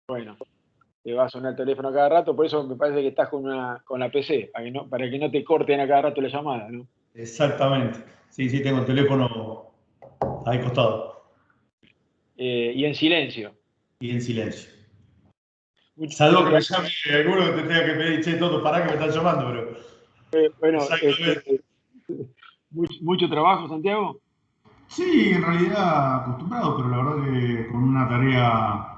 Bueno, te va a sonar el teléfono a cada rato, por eso me parece que estás con la PC, para que no te corten a cada rato la llamada, ¿no? Exactamente. Sí, sí, tengo el teléfono ahí costado. Y en silencio. Y en silencio. Mucho Salvo que me trabajo. llame alguno que te tenga que pedir, che, Toto, pará que me están llamando, pero. Bueno, Exactamente. mucho trabajo, Santiago. Sí, en realidad acostumbrado, pero la verdad que con una tarea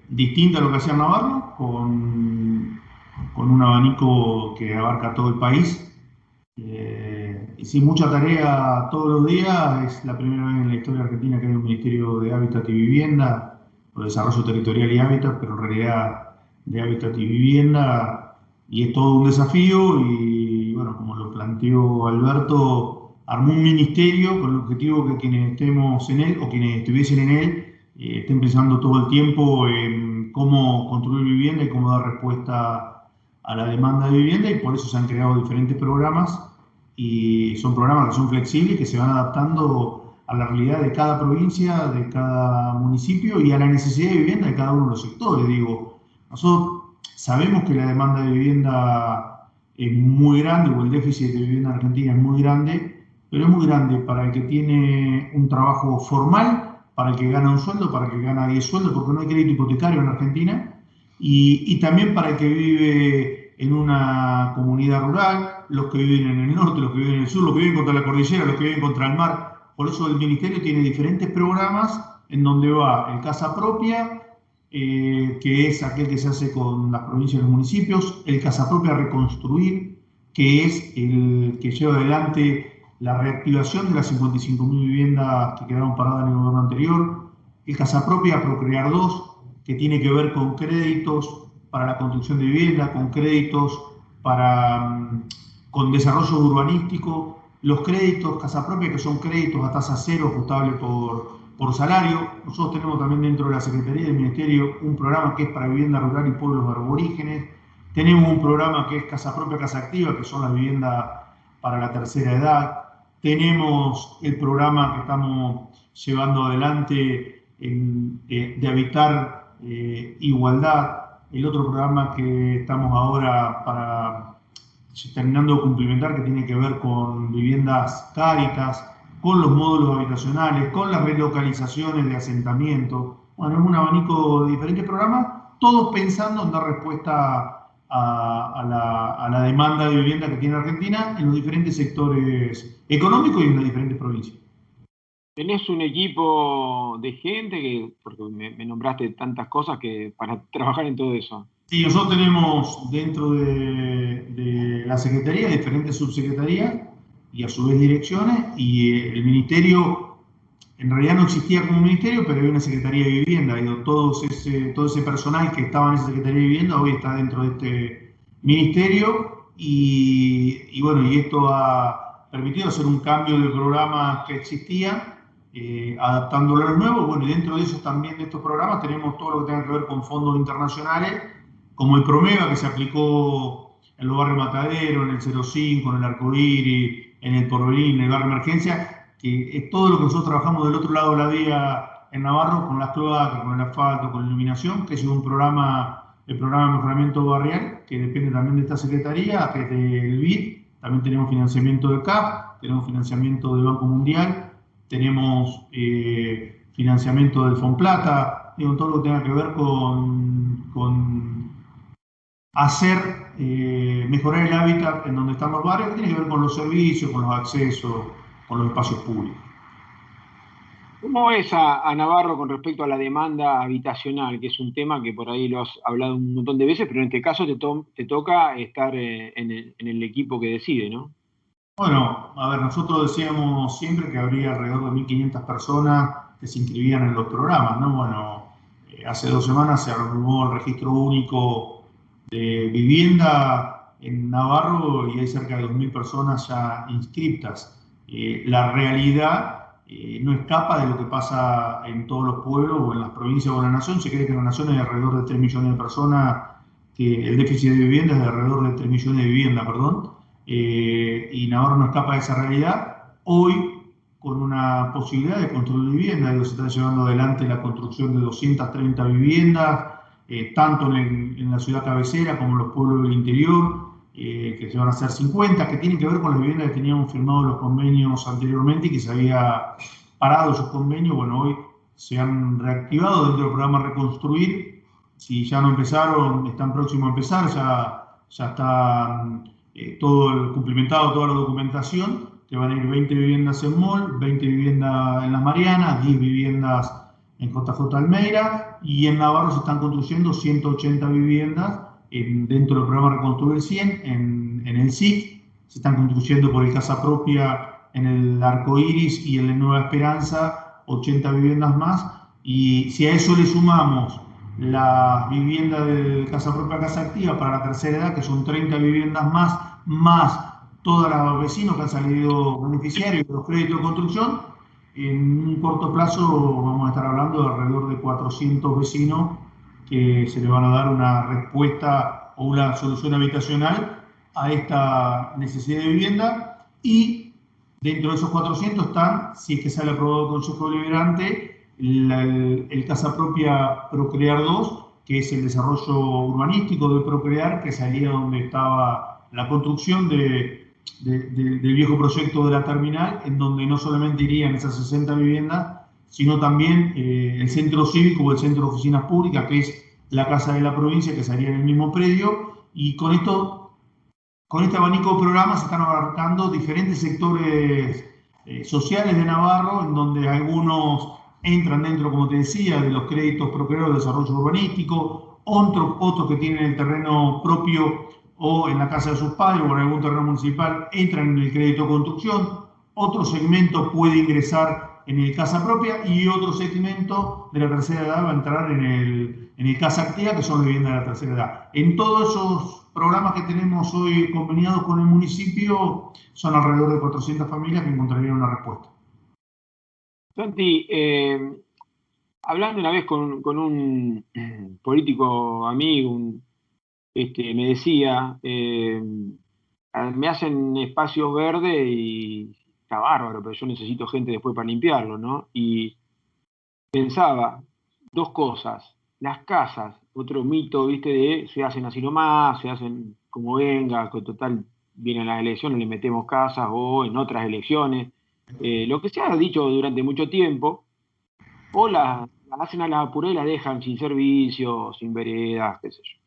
distinta a lo que hacía Navarro, con un abanico que abarca todo el país. Y sin mucha tarea todos los días, es la primera vez en la historia argentina que hay un Ministerio de Hábitat y Vivienda, o Desarrollo Territorial y Hábitat, pero en realidad de Hábitat y Vivienda, y es todo un desafío y bueno, como lo planteó Alberto, armó un ministerio con el objetivo que quienes estemos en él o quienes estuviesen en él estén pensando todo el tiempo en cómo construir vivienda y cómo dar respuesta a la demanda de vivienda, y por eso se han creado diferentes programas, y son programas que son flexibles, que se van adaptando a la realidad de cada provincia, de cada municipio y a la necesidad de vivienda de cada uno de los sectores. Digo, nosotros sabemos que la demanda de vivienda es muy grande, o el déficit de vivienda en Argentina es muy grande, pero es muy grande para el que tiene un trabajo formal, para el que gana un sueldo, para el que gana 10 sueldos, porque no hay crédito hipotecario en Argentina, y también para el que vive en una comunidad rural, los que viven en el norte, los que viven en el sur, los que viven contra la cordillera, los que viven contra el mar. Por eso el Ministerio tiene diferentes programas en donde va el Casa Propia, que es aquel que se hace con las provincias y los municipios, el Casa Propia Reconstruir, que es el que lleva adelante la reactivación de las 55.000 viviendas que quedaron paradas en el gobierno anterior, el Casa Propia Procrear 2, que tiene que ver con créditos para la construcción de vivienda, con créditos con desarrollo urbanístico, los créditos Casa Propia, que son créditos a tasa cero ajustable por salario. Nosotros tenemos también dentro de la Secretaría del Ministerio un programa que es para vivienda rural y pueblos aborígenes. Tenemos un programa que es Casa Propia, Casa Activa, que son las viviendas para la tercera edad. Tenemos el programa que estamos llevando adelante de Habitar Igualdad, el otro programa que estamos ahora terminando de cumplimentar, que tiene que ver con viviendas Cáritas, con los módulos habitacionales, con las relocalizaciones de asentamiento. Bueno, es un abanico de diferentes programas, todos pensando en dar respuesta a la demanda de vivienda que tiene Argentina en los diferentes sectores económicos y en las diferentes provincias. ¿Tenés un equipo de gente porque me nombraste tantas cosas que para trabajar en todo eso? Sí, nosotros tenemos dentro de la Secretaría diferentes subsecretarías y a su vez direcciones, y el Ministerio en realidad no existía como ministerio, pero hay una Secretaría de Vivienda, y todo ese personal que estaba en esa Secretaría de Vivienda hoy está dentro de este ministerio, y bueno, y esto ha permitido hacer un cambio de programas que existían, adaptándolo a los nuevos. Bueno, y dentro de eso también, de estos programas, tenemos todo lo que tenga que ver con fondos internacionales, como el Promeva, que se aplicó en los barrios Matadero, en el 05, en el Arcoíris, en el Porvenir, en el barrio Emergencia, que es todo lo que nosotros trabajamos del otro lado de la vía en Navarro, con las cloacas, con el asfalto, con la iluminación, que es un programa, el programa de mejoramiento barrial, que depende también de esta secretaría, que es del BID. También tenemos financiamiento de CAP, tenemos financiamiento del Banco Mundial, tenemos financiamiento del Fonplata, digo, todo lo que tenga que ver con hacer, mejorar el hábitat en donde están los barrios, que tiene que ver con los servicios, con los accesos, con los espacios públicos. ¿Cómo ves a Navarro con respecto a la demanda habitacional, que es un tema que por ahí lo has hablado un montón de veces, pero en este caso te toca estar en el equipo que decide, ¿no? Bueno, a ver, nosotros decíamos siempre que habría alrededor de 1.500 personas que se inscribían en los programas, ¿no? Bueno, hace 2 semanas se renovó el registro único de vivienda en Navarro y hay cerca de 2.000 personas ya inscriptas. La realidad no escapa de lo que pasa en todos los pueblos o en las provincias o en la nación. Se cree que en la nación hay alrededor de 3 millones de personas, que el déficit de vivienda es de alrededor de 3 millones de viviendas, perdón. Y Navarro no escapa de esa realidad. Hoy, con una posibilidad de construir vivienda, se está llevando adelante la construcción de 230 viviendas tanto en la ciudad cabecera como en los pueblos del interior, que se van a hacer 50, que tienen que ver con las viviendas que teníamos firmados los convenios anteriormente y que se había parado esos convenios. Bueno, hoy se han reactivado dentro del programa Reconstruir. Si ya no empezaron, están próximos a empezar, ya está todo cumplimentado, toda la documentación, que van a ir 20 viviendas en MOL, 20 viviendas en Las Marianas, 10 viviendas en JJ Almeida, y en Navarro se están construyendo 180 viviendas dentro del programa Reconstruir 100, en el SIC. Se están construyendo por el Casa Propia en el Arco Iris y en la Nueva Esperanza 80 viviendas más. Y si a eso le sumamos las viviendas de Casa Propia, Casa Activa para la tercera edad, que son 30 viviendas más todos los vecinos que han salido beneficiarios de los créditos de construcción, en un corto plazo vamos a estar hablando de alrededor de 400 vecinos que se le van a dar una respuesta o una solución habitacional a esta necesidad de vivienda. Y dentro de esos 400 están, si es que sale aprobado el Consejo Deliberante, el Casa Propia Procrear 2, que es el desarrollo urbanístico de Procrear, que salía donde estaba la construcción del viejo proyecto de la terminal, en donde no solamente irían esas 60 viviendas, sino también el centro cívico o el centro de oficinas públicas, que es la Casa de la Provincia, que salía en el mismo predio. Y con este abanico de programas se están abarcando diferentes sectores sociales de Navarro, en donde algunos entran dentro, como te decía, de los créditos Procrear de desarrollo urbanístico, otros que tienen el terreno propio o en la casa de sus padres o en algún terreno municipal entran en el crédito de construcción, otro segmento puede ingresar en el Casa Propia y otro segmento de la tercera edad va a entrar en el Casa Activa, que son viviendas de la tercera edad. En todos esos programas que tenemos hoy conveniados con el municipio, son alrededor de 400 familias que encontrarían una respuesta. Santi, hablando una vez con un político amigo, me decía, me hacen espacios verdes y está bárbaro, pero yo necesito gente después para limpiarlo, ¿no? Y pensaba dos cosas. Las casas, otro mito, ¿viste? De se hacen así nomás, se hacen como venga, que total vienen las elecciones, le metemos casas o en otras elecciones. Lo que se ha dicho durante mucho tiempo, o las hacen a las apuras y las dejan sin servicios, sin veredas, qué sé yo.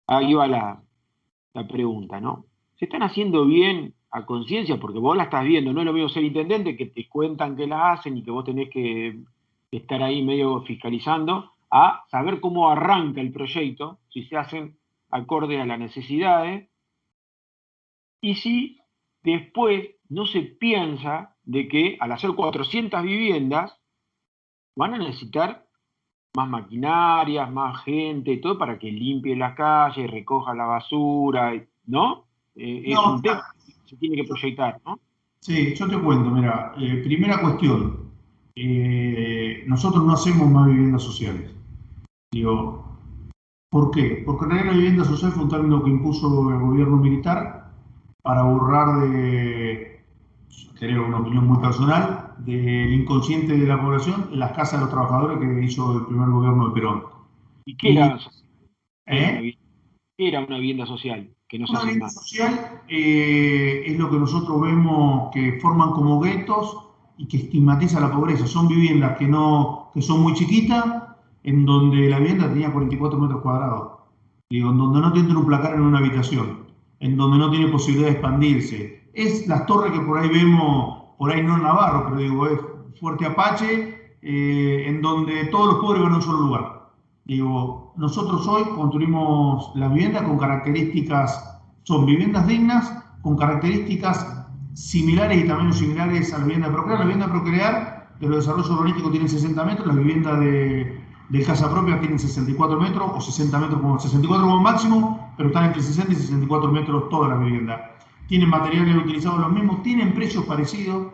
Ahí va la pregunta, ¿no? ¿Se están haciendo bien a conciencia? Porque vos la estás viendo, no es lo mismo ser intendente, que te cuentan que la hacen y que vos tenés que estar ahí medio fiscalizando, a saber cómo arranca el proyecto, si se hacen acorde a las necesidades, y si después no se piensa de que al hacer 400 viviendas van a necesitar más maquinarias, más gente, todo para que limpie las calles, recoja la basura, ¿no? Es un tema que se tiene que proyectar, ¿no? Sí, yo te cuento, mira, primera cuestión, nosotros no hacemos más viviendas sociales. Digo, ¿por qué? Porque en realidad la vivienda social fue un término que impuso el gobierno militar para borrar de, creo, una opinión muy personal, del inconsciente de la población, las casas de los trabajadores que hizo el primer gobierno de Perón. ¿Y qué era social? ¿Eh? ¿Qué era una vivienda social? Que no se Una hacen vivienda más. social es lo que nosotros vemos que forman como guetos y que estigmatiza la pobreza. Son viviendas que son muy chiquitas, en donde la vivienda tenía 44 metros cuadrados. Digo, en donde no tiene un placar en una habitación, en donde no tiene posibilidad de expandirse. Es las torres que por ahí vemos, por ahí no en Navarro, pero digo, es Fuerte Apache, en donde todos los pobres van a un solo lugar. Digo, nosotros hoy construimos la vivienda con características, son viviendas dignas, con características similares y tamaños similares a la vivienda de Procrear. La vivienda de Procrear de los desarrollos urbanísticos tienen 60 metros, las viviendas de Casa Propia tienen 64 metros o 60 metros como 64 como máximo, pero están entre 60 y 64 metros todas las viviendas. Tienen materiales utilizados los mismos, tienen precios parecidos.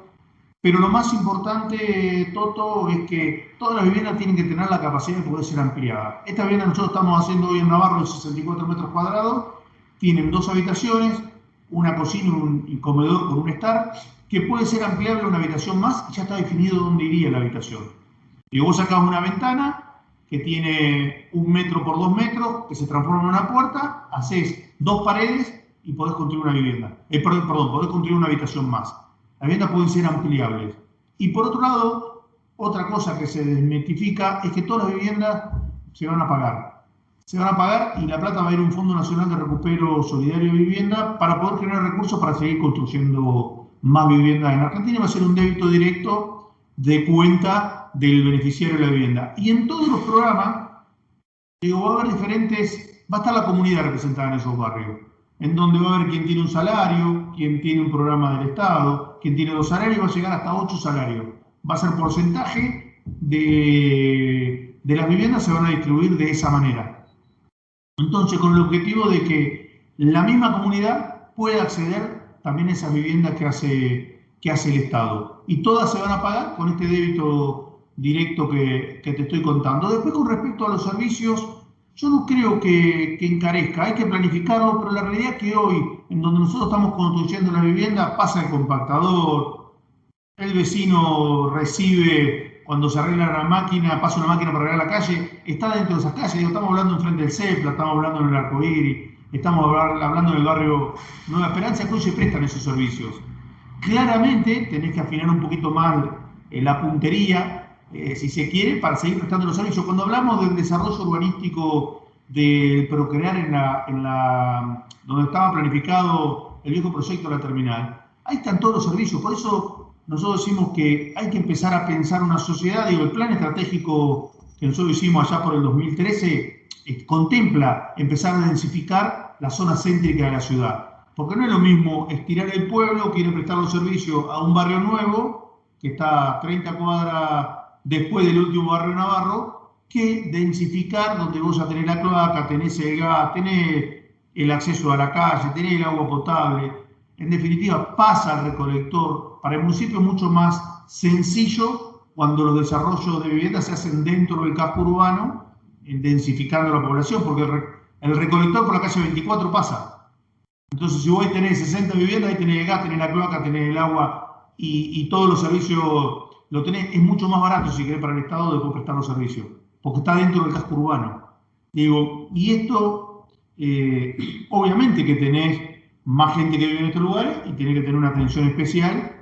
Pero lo más importante, Toto, es que todas las viviendas tienen que tener la capacidad de poder ser ampliadas. Esta vivienda que nosotros estamos haciendo hoy en Navarro de 64 metros cuadrados, tienen 2 habitaciones, una cocina y un comedor con un estar, que puede ser ampliable una habitación más y ya está definido dónde iría la habitación. Y vos sacás una ventana que tiene 1 metro por 2 metros, que se transforma en una puerta, haces 2 paredes y podés construir una vivienda. Perdón, podés construir una habitación más. Las viviendas pueden ser ampliables. Y por otro lado, otra cosa que se desmitifica es que todas las viviendas se van a pagar. Se van a pagar y la plata va a ir a un Fondo Nacional de Recupero Solidario de Vivienda para poder generar recursos para seguir construyendo más viviendas en Argentina. Va a ser un débito directo de cuenta del beneficiario de la vivienda. Y en todos los programas, digo, va a haber diferentes, va a estar la comunidad representada en esos barrios, en donde va a haber quien tiene un salario, quien tiene un programa del Estado, quien tiene 2 salarios, va a llegar hasta 8 salarios. Va a ser porcentaje de las viviendas, se van a distribuir de esa manera. Entonces, con el objetivo de que la misma comunidad pueda acceder también a esas viviendas que hace el Estado. Y todas se van a pagar con este débito directo que te estoy contando. Después, con respecto a los servicios, yo no creo que encarezca, hay que planificarlo, pero la realidad es que hoy, en donde nosotros estamos construyendo la vivienda, pasa el compactador, el vecino recibe, cuando se arregla la máquina, pasa una máquina para arreglar la calle, está dentro de esas calles. Digo, estamos hablando enfrente del CEPLA, estamos hablando en el Arcoíris, estamos hablando en el barrio Nueva Esperanza, que hoy se prestan esos servicios. Claramente tenés que afinar un poquito más la puntería, si se quiere, para seguir prestando los servicios. Cuando hablamos del desarrollo urbanístico de Procrear donde estaba planificado el viejo proyecto de la terminal, ahí están todos los servicios. Por eso nosotros decimos que hay que empezar a pensar una sociedad. Digo, el plan estratégico que nosotros hicimos allá por el 2013 contempla empezar a densificar la zona céntrica de la ciudad. Porque no es lo mismo estirar el pueblo que ir a prestar los servicios a un barrio nuevo, que está a 30 cuadras después del último barrio Navarro, que densificar donde vos ya tenés la cloaca, tenés el gas, tenés el acceso a la calle, tenés el agua potable. En definitiva, pasa al recolector. Para el municipio es mucho más sencillo cuando los desarrollos de viviendas se hacen dentro del casco urbano, densificando la población, porque el recolector por la calle 24 pasa. Entonces, si vos tenés 60 viviendas, ahí tenés el gas, tenés la cloaca, tenés el agua y todos los servicios lo tenés. Es mucho más barato, si querés, para el Estado después prestar los servicios, porque está dentro del casco urbano. Digo, y esto, obviamente que tenés más gente que vive en estos lugares y tenés que tener una atención especial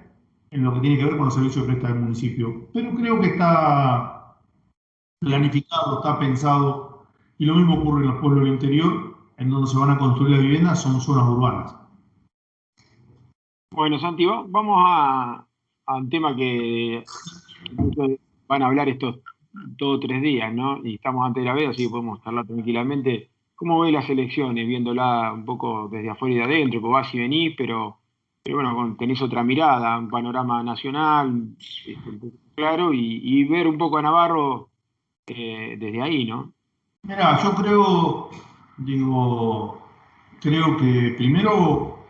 en lo que tiene que ver con los servicios que presta el municipio. Pero creo que está planificado, está pensado, y lo mismo ocurre en los pueblos del interior, en donde se van a construir las viviendas, son zonas urbanas. Bueno, Santi, vamos a un tema que van a hablar estos todos 3 días, ¿no? Y estamos antes de la veda, así que podemos charlar tranquilamente. ¿Cómo ves las elecciones, viéndola un poco desde afuera y de adentro? Pues vas y venís, pero bueno, tenés otra mirada, un panorama nacional, claro, y ver un poco a Navarro desde ahí, ¿no? Mirá, yo creo que primero,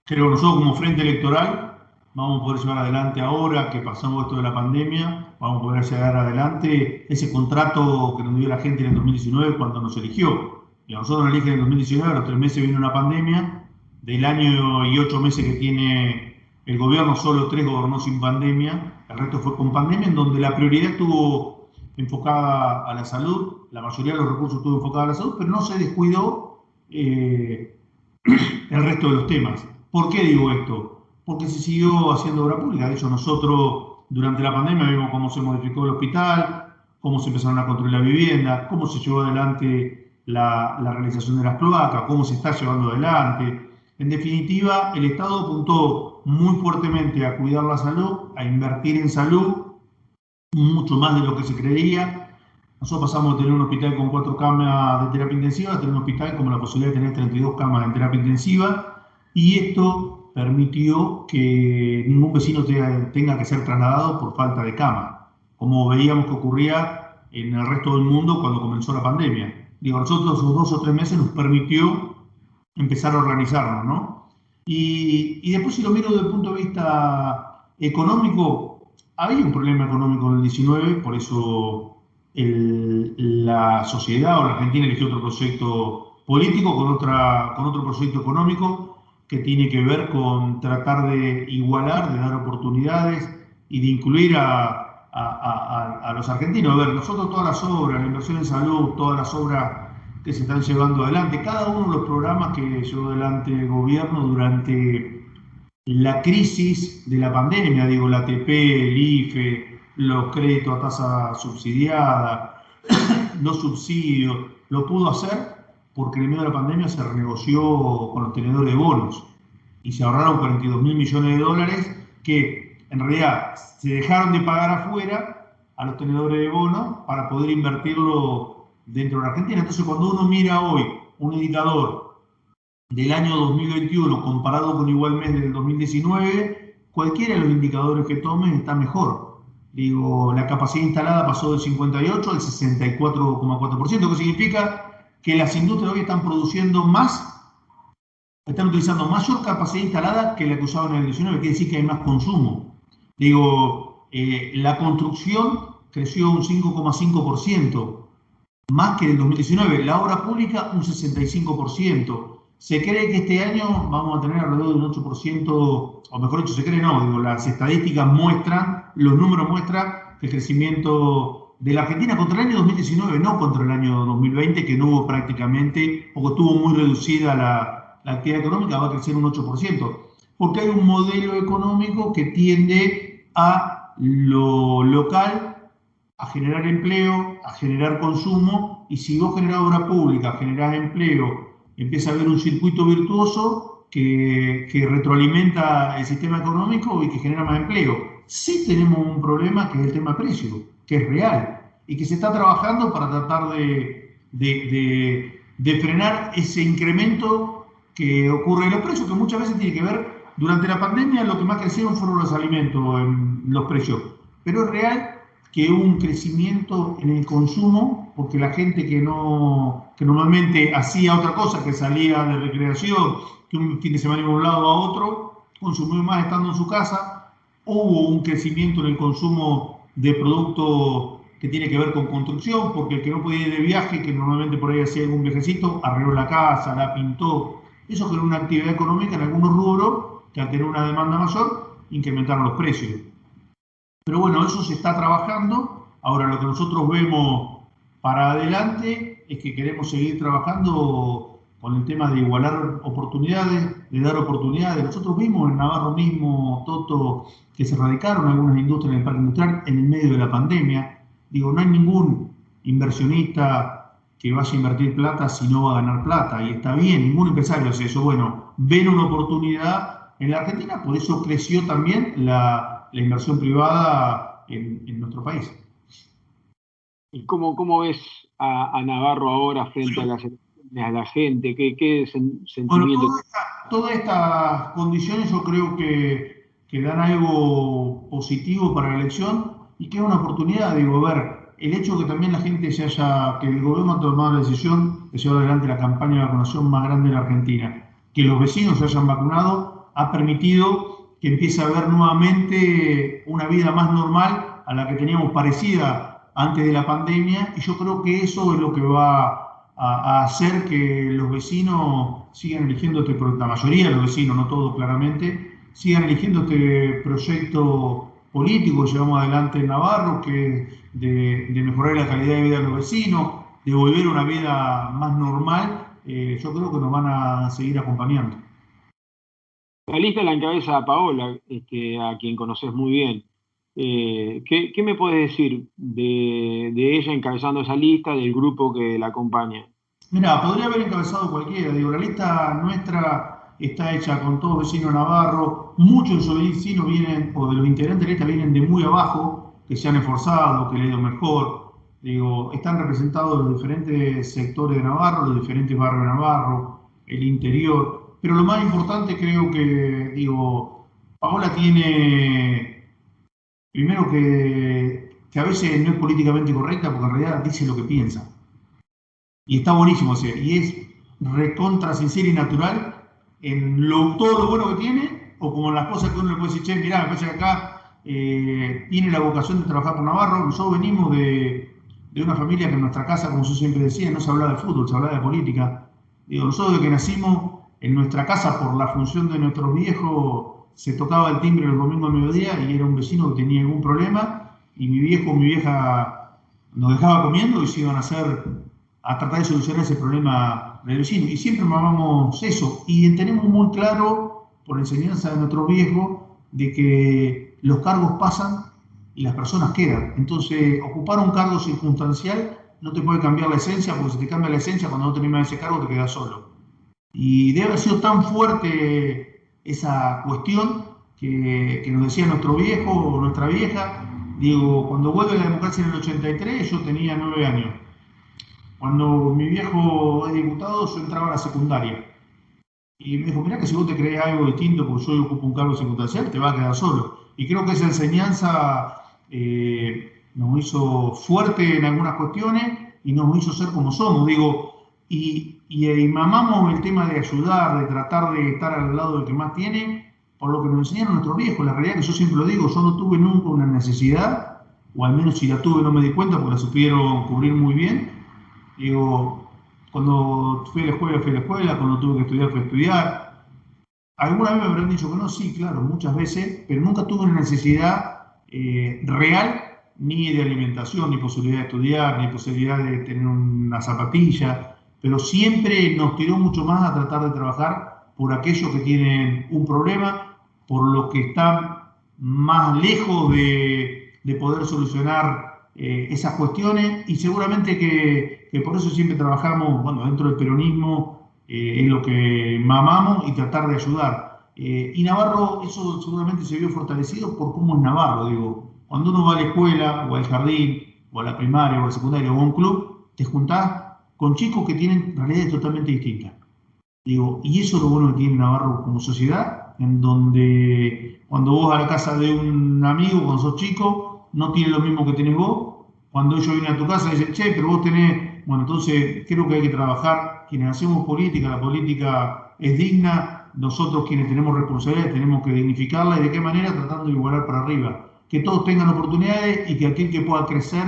creo que nosotros como Frente Electoral vamos a poder llevar adelante, ahora que pasamos esto de la pandemia, vamos a poder llevar adelante ese contrato que nos dio la gente en el 2019 cuando nos eligió. Y a nosotros nos eligen en el 2019, a los 3 meses vino una pandemia. Del año y 8 meses que tiene el gobierno, solo 3 gobernó sin pandemia, el resto fue con pandemia, en donde la prioridad estuvo enfocada a la salud, la mayoría de los recursos estuvo enfocada a la salud, pero no se descuidó el resto de los temas. ¿Por qué digo esto? Porque se siguió haciendo obra pública. De hecho, nosotros durante la pandemia vimos cómo se modificó el hospital, cómo se empezaron a construir las viviendas, cómo se llevó adelante la realización de las cloacas, cómo se está llevando adelante. En definitiva, el Estado apuntó muy fuertemente a cuidar la salud, a invertir en salud, mucho más de lo que se creía. Nosotros pasamos de tener un hospital con 4 camas de terapia intensiva a tener un hospital con la posibilidad de tener 32 camas de terapia intensiva, y esto permitió que ningún vecino tenga que ser trasladado por falta de cama, como veíamos que ocurría en el resto del mundo cuando comenzó la pandemia. Digo, nosotros esos 2 o 3 meses nos permitió empezar a organizarnos, ¿no? Y después, si lo miro desde el punto de vista económico, había un problema económico en el 19, por eso la sociedad o la Argentina eligió otro proyecto político con otro proyecto económico que tiene que ver con tratar de igualar, de dar oportunidades y de incluir a a los argentinos. A ver, nosotros todas las obras, la inversión en salud, todas las obras que se están llevando adelante, cada uno de los programas que llevó adelante el gobierno durante la crisis de la pandemia, digo, la ATP, el IFE, los créditos a tasa subsidiada, los subsidios, lo pudo hacer porque en el medio de la pandemia se renegoció con los tenedores de bonos y se ahorraron 42.000 millones de dólares que en realidad se dejaron de pagar afuera a los tenedores de bonos para poder invertirlo dentro de la Argentina. Entonces, cuando uno mira hoy un indicador del año 2021 comparado con igual mes del 2019, cualquiera de los indicadores que tomen está mejor. Digo, la capacidad instalada pasó del 58 al 64,4%, que significa que las industrias hoy están produciendo más, están utilizando mayor capacidad instalada que la que usaban en el 19, quiere decir que hay más consumo. Digo, la construcción creció un 5,5%, más que en el 2019, la obra pública un 65%. Se cree que este año vamos a tener alrededor de un 8%, o mejor dicho, se cree no, digo, las estadísticas muestran, los números muestran que el crecimiento de la Argentina contra el año 2019, no contra el año 2020, que no hubo prácticamente, o que estuvo muy reducida la actividad económica, va a crecer un 8%, porque hay un modelo económico que tiende a lo local, a generar empleo, a generar consumo, y si vos generás obra pública, generás empleo, empieza a haber un circuito virtuoso que retroalimenta el sistema económico y que genera más empleo. Sí tenemos un problema que es el tema precio, que es real, y que se está trabajando para tratar de frenar ese incremento que ocurre en los precios, que muchas veces tiene que ver, durante la pandemia lo que más crecieron fueron los alimentos en los precios, pero es real que hubo un crecimiento en el consumo, porque la gente que normalmente hacía otra cosa, que salía de recreación, que un fin de semana iba de un lado a otro, consumió más estando en su casa. Hubo un crecimiento en el consumo de productos que tiene que ver con construcción, porque el que no podía ir de viaje, que normalmente por ahí hacía algún viajecito, arregló la casa, la pintó. Eso generó una actividad económica en algunos rubros que al tener una demanda mayor, incrementaron los precios. Pero bueno, eso se está trabajando. Ahora lo que nosotros vemos para adelante es que queremos seguir trabajando con el tema de igualar oportunidades, de dar oportunidades. Nosotros vimos en Navarro mismo, Toto, que se radicaron algunas industrias en el parque industrial en el medio de la pandemia. Digo, no hay ningún inversionista que vaya a invertir plata si no va a ganar plata. Y está bien, ningún empresario hace eso. Bueno, ven una oportunidad en la Argentina, por eso creció también la inversión privada en nuestro país. ¿Y cómo ves a Navarro ahora frente a las elecciones, a la gente? ¿Qué sentimiento? Bueno, todas estas condiciones yo creo que dan algo positivo para la elección y que es una oportunidad. Digo, a ver, el hecho de que también la gente que el gobierno ha tomado la decisión de llevar adelante la campaña de vacunación más grande de la Argentina, que los vecinos se hayan vacunado, ha permitido que empiece a haber nuevamente una vida más normal a la que teníamos parecida antes de la pandemia, y yo creo que eso es lo que va a hacer que los vecinos sigan eligiendo la mayoría de los vecinos, no todos claramente, sigan eligiendo este proyecto político que llevamos adelante en Navarro, que de mejorar la calidad de vida de los vecinos, de volver a una vida más normal. Yo creo que nos van a seguir acompañando. La lista la encabeza Paola, a quien conoces muy bien. ¿Qué me puedes decir de ella encabezando esa lista, del grupo que la acompaña? Mira, podría haber encabezado cualquiera. Digo, la lista nuestra está hecha con todos vecinos navarros. Muchos de esos vecinos vienen, o de los integrantes de la lista, vienen de muy abajo, que se han esforzado, que le ha ido mejor. Digo, están representados los diferentes sectores de Navarro, los diferentes barrios de Navarro, el interior. Pero lo más importante creo que, digo, Paola tiene, primero que a veces no es políticamente correcta, porque en realidad dice lo que piensa. Y está buenísimo, o sea, y es recontra sincera y natural en todo lo bueno que tiene, o como en las cosas que uno le puede decir, che, mirá, me parece que acá tiene la vocación de trabajar por Navarro. Nosotros venimos de una familia que en nuestra casa, como yo siempre decía, no se hablaba de fútbol, se hablaba de política. Digo, nosotros desde que nacimos, en nuestra casa, por la función de nuestros viejos, se tocaba el timbre los domingos al mediodía y era un vecino que tenía algún problema y mi viejo o mi vieja nos dejaba comiendo y se iban a tratar de solucionar ese problema del vecino. Y siempre mamamos eso. Y tenemos muy claro, por enseñanza de nuestros viejos, de que los cargos pasan y las personas quedan. Entonces, ocupar un cargo circunstancial no te puede cambiar la esencia, porque si te cambia la esencia, cuando no tenés más ese cargo, te quedas solo. Y debe haber sido tan fuerte esa cuestión que nos decía nuestro viejo o nuestra vieja. Digo, cuando vuelve la democracia en el 83, yo tenía 9 años. Cuando mi viejo es diputado, yo entraba a la secundaria. Y me dijo, mirá que si vos te crees algo distinto porque yo ocupo un cargo circunstancial, te vas a quedar solo. Y creo que esa enseñanza nos hizo fuerte en algunas cuestiones y nos hizo ser como somos. Digo, y mamamos el tema de ayudar, de tratar de estar al lado del que más tiene, por lo que nos enseñaron nuestros viejos. La realidad es que yo siempre lo digo, yo no tuve nunca una necesidad, o al menos si la tuve no me di cuenta porque la supieron cubrir muy bien. Digo, cuando fui a la escuela, cuando tuve que estudiar, fui a estudiar. Alguna vez me habrán dicho que no, sí, claro, muchas veces, pero nunca tuve una necesidad real, ni de alimentación, ni posibilidad de estudiar, ni posibilidad de tener una zapatilla, pero siempre nos tiró mucho más a tratar de trabajar por aquellos que tienen un problema, por los que están más lejos de poder solucionar esas cuestiones, y seguramente que por eso siempre trabajamos, bueno, dentro del peronismo, en lo que mamamos y tratar de ayudar. Y Navarro, eso seguramente se vio fortalecido por cómo es Navarro. Digo, cuando uno va a la escuela, o al jardín, o a la primaria, o a la secundaria, o a un club, te juntás con chicos que tienen realidades totalmente distintas. Digo, y eso es lo bueno que tiene Navarro como sociedad, en donde cuando vos a la casa de un amigo, cuando sos chico, no tiene lo mismo que tenés vos. Cuando ellos vienen a tu casa y dicen, che, pero vos tenés... Bueno, entonces creo que hay que trabajar, quienes hacemos política, la política es digna, nosotros quienes tenemos responsabilidades tenemos que dignificarla, y de qué manera, tratando de igualar para arriba. Que todos tengan oportunidades y que aquel que pueda crecer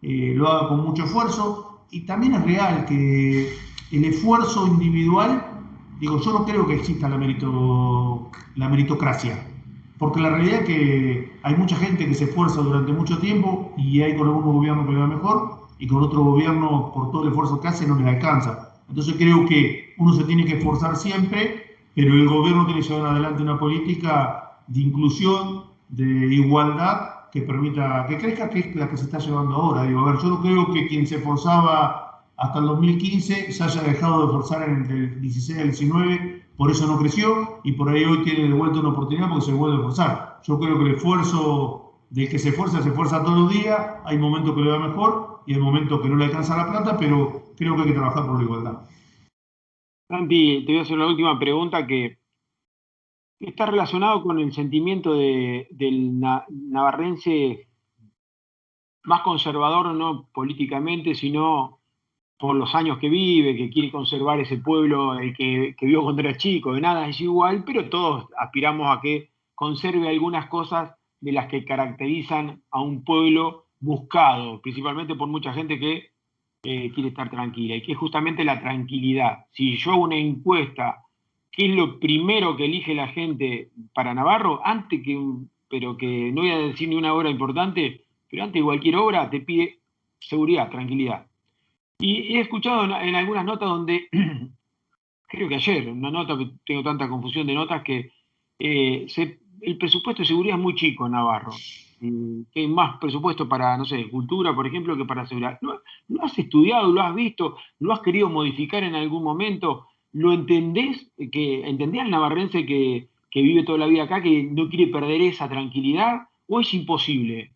lo haga con mucho esfuerzo. Y también es real que el esfuerzo individual, digo, yo no creo que exista la meritocracia, porque la realidad es que hay mucha gente que se esfuerza durante mucho tiempo y hay con algunos gobiernos que le va mejor y con otros gobiernos, por todo el esfuerzo que hace, no les alcanza. Entonces creo que uno se tiene que esforzar siempre, pero el gobierno tiene que llevar adelante una política de inclusión, de igualdad, que permita que crezca, que es la que se está llevando ahora. Digo, a ver, yo no creo que quien se esforzaba hasta el 2015 se haya dejado de esforzar entre el 16 y el 19, por eso no creció, y por ahí hoy tiene de vuelta una oportunidad porque se vuelve a esforzar. Yo creo que el esfuerzo del que se esfuerza todos los días, hay momentos que le va mejor y hay momentos que no le alcanza la plata, pero creo que hay que trabajar por la igualdad. Santi, te voy a hacer una última pregunta que está relacionado con el sentimiento del navarrense más conservador, no políticamente, sino por los años que vive, que quiere conservar ese pueblo que vio cuando era chico, de nada es igual, pero todos aspiramos a que conserve algunas cosas de las que caracterizan a un pueblo buscado, principalmente por mucha gente que quiere estar tranquila, y que es justamente la tranquilidad. Si yo hago una encuesta, ¿qué es lo primero que elige la gente para Navarro? Pero que no voy a decir ni una obra importante, pero antes de cualquier obra te pide seguridad, tranquilidad. Y he escuchado en algunas notas donde, creo que ayer, una nota, tengo tanta confusión de notas, que el presupuesto de seguridad es muy chico en Navarro. Que hay más presupuesto para, no sé, cultura, por ejemplo, que para seguridad. ¿Lo has estudiado, lo has visto, lo has querido modificar en algún momento? ¿Lo entendés? ¿Entendés al navarrense que vive toda la vida acá, que no quiere perder esa tranquilidad? ¿O es imposible?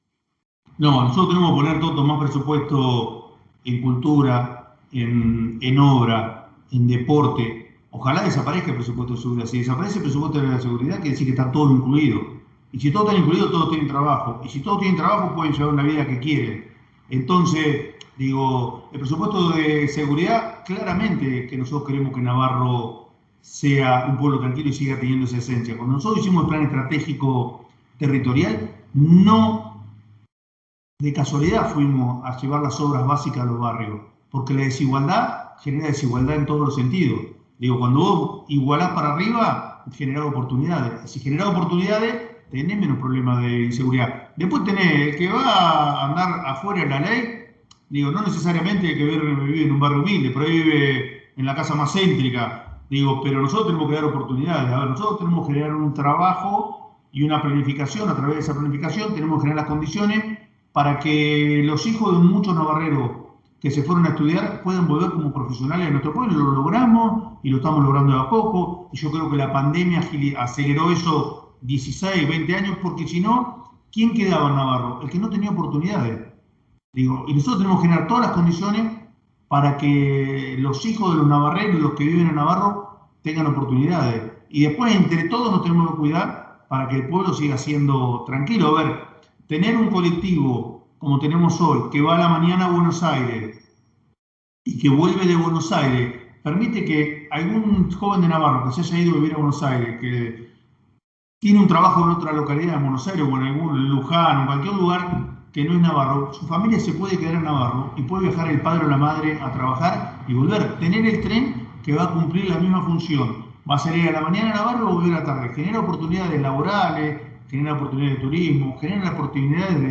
No, nosotros tenemos que poner todo más presupuesto en cultura, en obra, en deporte. Ojalá desaparezca el presupuesto de seguridad. Si desaparece el presupuesto de la seguridad, quiere decir que está todo incluido. Y si todo está incluido, todos tienen trabajo. Y si todos tienen trabajo, pueden llevar una vida que quieren. Entonces, digo, el presupuesto de seguridad, claramente que nosotros queremos que Navarro sea un pueblo tranquilo y siga teniendo esa esencia. Cuando nosotros hicimos el plan estratégico territorial, no de casualidad fuimos a llevar las obras básicas a los barrios, porque la desigualdad genera desigualdad en todos los sentidos. Digo, cuando vos igualás para arriba, generás oportunidades. Si generás oportunidades, tenés menos problemas de inseguridad. Después tenés el que va a andar afuera de la ley, digo, no necesariamente hay que vive en un barrio humilde, por ahí vive en la casa más céntrica, digo, pero nosotros tenemos que dar oportunidades. A ver, nosotros tenemos que generar un trabajo y una planificación. A través de esa planificación tenemos que generar las condiciones para que los hijos de muchos navarreros que se fueron a estudiar puedan volver como profesionales de nuestro pueblo. Lo logramos y lo estamos logrando de a poco. Y yo creo que la pandemia aceleró eso 16, 20 años, porque si no, ¿quién quedaba en Navarro? El que no tenía oportunidades. Digo, y nosotros tenemos que generar todas las condiciones para que los hijos de los navarreros y los que viven en Navarro tengan oportunidades. Y después, entre todos, nos tenemos que cuidar para que el pueblo siga siendo tranquilo. A ver, tener un colectivo como tenemos hoy, que va a la mañana a Buenos Aires y que vuelve de Buenos Aires, permite que algún joven de Navarro que se haya ido a vivir a Buenos Aires, que tiene un trabajo en otra localidad, en Buenos Aires o en algún Luján, en cualquier lugar que no es Navarro, su familia se puede quedar en Navarro y puede viajar el padre o la madre a trabajar y volver. Tener el tren que va a cumplir la misma función. Va a salir a la mañana a Navarro o volver a la tarde. Genera oportunidades laborales, genera oportunidades de turismo, genera oportunidades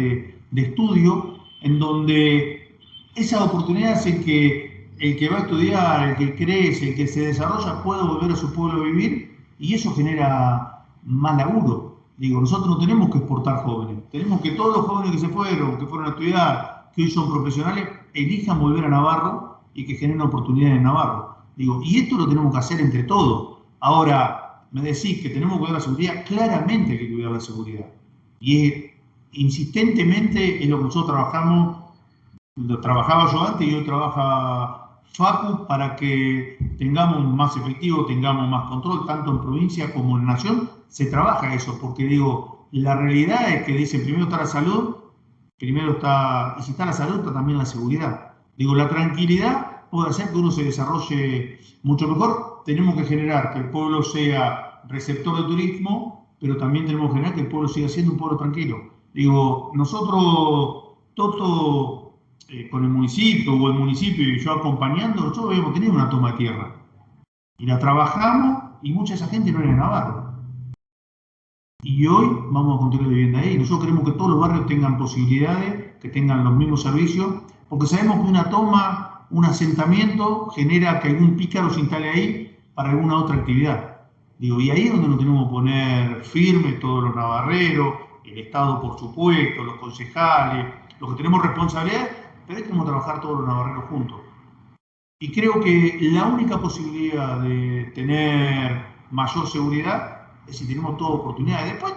de estudio, en donde esas oportunidades hacen que el que va a estudiar, el que crece, el que se desarrolla, pueda volver a su pueblo a vivir, y eso genera más laburo. Digo, nosotros no tenemos que exportar jóvenes, tenemos que todos los jóvenes que se fueron, que fueron a estudiar, que hoy son profesionales, elijan volver a Navarro y que generen oportunidades en Navarro. Digo, y esto lo tenemos que hacer entre todos. Ahora, me decís que tenemos que cuidar la seguridad, claramente hay que cuidar la seguridad. Y insistentemente es lo que nosotros trabajamos, lo trabajaba yo antes y hoy trabaja Facu para que tengamos más efectivo, tengamos más control, tanto en provincia como en nación. Se trabaja eso, porque digo, la realidad es que dicen primero está la salud, primero está, y si está la salud, está también la seguridad. Digo, la tranquilidad puede hacer que uno se desarrolle mucho mejor. Tenemos que generar que el pueblo sea receptor de turismo, pero también tenemos que generar que el pueblo siga siendo un pueblo tranquilo. Digo, nosotros, Toto, con el municipio o el municipio y yo acompañando, nosotros habíamos tenido una toma de tierra y la trabajamos y mucha de esa gente no era de Navarro. Y hoy vamos a construir vivienda ahí. Nosotros queremos que todos los barrios tengan posibilidades, que tengan los mismos servicios, porque sabemos que una toma, un asentamiento, genera que algún pícaro se instale ahí para alguna otra actividad. Digo, y ahí es donde nos tenemos que poner firmes todos los navarreros, el Estado por supuesto, los concejales, los que tenemos responsabilidad, pero ahí tenemos que trabajar todos los navarreros juntos. Y creo que la única posibilidad de tener mayor seguridad es si tenemos todas oportunidades. Después,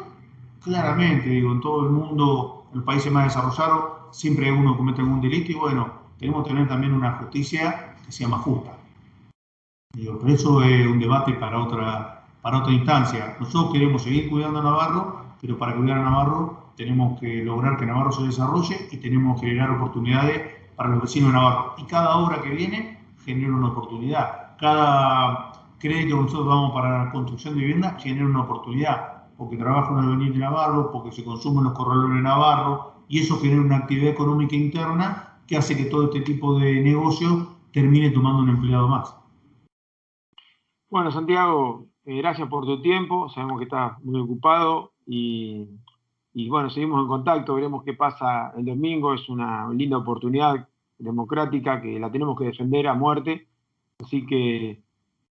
claramente, digo, en todo el mundo, en los países más desarrollados, siempre uno comete algún delito y bueno, tenemos que tener también una justicia que sea más justa. Digo, pero eso es un debate para otra instancia. Nosotros queremos seguir cuidando a Navarro, pero para cuidar a Navarro tenemos que lograr que Navarro se desarrolle y tenemos que generar oportunidades para los vecinos de Navarro. Y cada obra que viene genera una oportunidad. Cada crédito que nosotros damos para la construcción de vivienda genera una oportunidad, porque trabaja una avenida de Navarro, porque se consumen los corralones de Navarro, y eso genera una actividad económica interna que hace que todo este tipo de negocios termine tomando un empleado más. Bueno, Santiago, gracias por tu tiempo, sabemos que estás muy ocupado y bueno, seguimos en contacto, veremos qué pasa el domingo, es una linda oportunidad democrática que la tenemos que defender a muerte, así que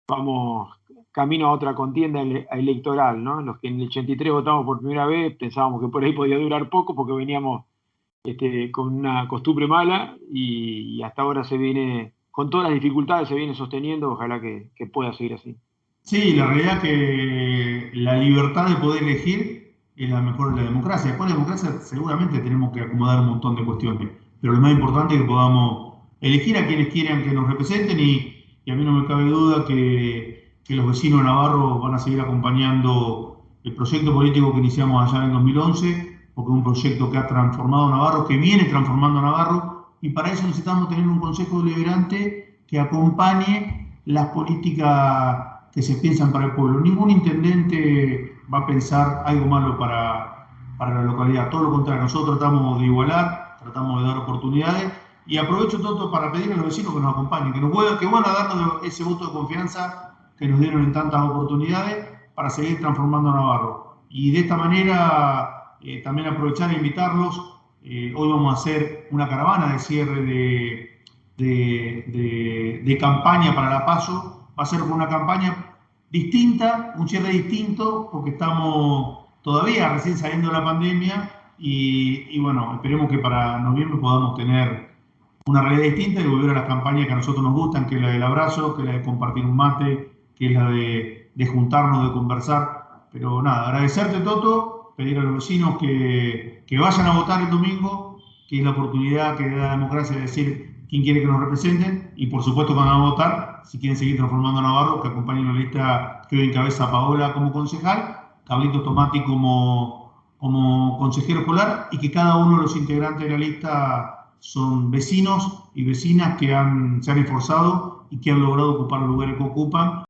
vamos camino a otra contienda electoral, ¿no? Los que en el 83 votamos por primera vez pensábamos que por ahí podía durar poco porque veníamos con una costumbre mala y hasta ahora se viene, con todas las dificultades se viene sosteniendo, ojalá que pueda seguir así. Sí, la realidad es que la libertad de poder elegir es la mejor de la democracia. Después de la democracia seguramente tenemos que acomodar un montón de cuestiones, pero lo más importante es que podamos elegir a quienes quieran que nos representen y a mí no me cabe duda que los vecinos de Navarro van a seguir acompañando el proyecto político que iniciamos allá en el 2011, porque es un proyecto que ha transformado a Navarro, que viene transformando a Navarro, y para eso necesitamos tener un consejo deliberante que acompañe las políticas que se piensan para el pueblo. Ningún intendente va a pensar algo malo para la localidad, todo lo contrario, nosotros tratamos de igualar, tratamos de dar oportunidades, y aprovecho todo para pedir a los vecinos que nos acompañen, que van a darnos ese voto de confianza que nos dieron en tantas oportunidades para seguir transformando a Navarro. Y de esta manera también aprovechar e invitarlos. Hoy vamos a hacer una caravana de cierre de campaña para la PASO. Va a ser una campaña distinta, un cierre distinto, porque estamos todavía recién saliendo de la pandemia y bueno, esperemos que para noviembre podamos tener una realidad distinta y volver a las campañas que a nosotros nos gustan, que es la del abrazo, que es la de compartir un mate, que es la de juntarnos, de conversar. Pero nada, agradecerte, Toto, pedir a los vecinos que vayan a votar el domingo, que es la oportunidad que da la democracia de decir quién quiere que nos representen, y por supuesto cuando van a votar, si quieren seguir transformando a Navarro, que acompañen la lista que hoy encabeza Paola como concejal, Carlitos Tomati como consejero escolar, y que cada uno de los integrantes de la lista son vecinos y vecinas que se han esforzado y que han logrado ocupar los lugares que ocupan.